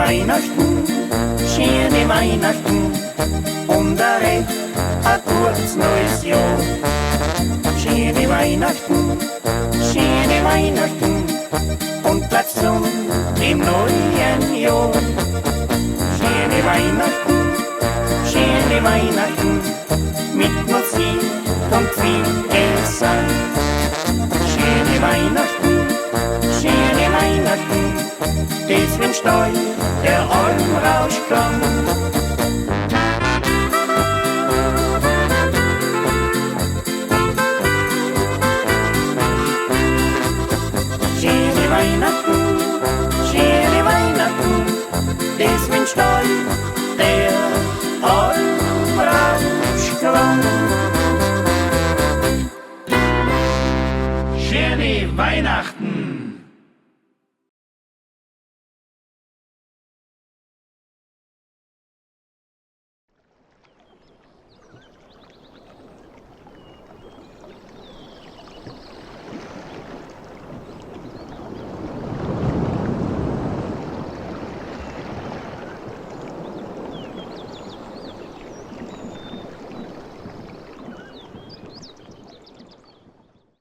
Weihnachten, schöne Weihnachten und ein gutes neues Jahr. Schöne Weihnachten, schöne Weihnachten und Platz zum im neuen Jahr. Schöne Weihnachten mit Musik und viel Gesang. Schöne Weihnachten, das wünscht euch der Almrauschklang. Schöne Weihnachten, das wünscht euch der Almrauschklang. Schöne Weihnachten!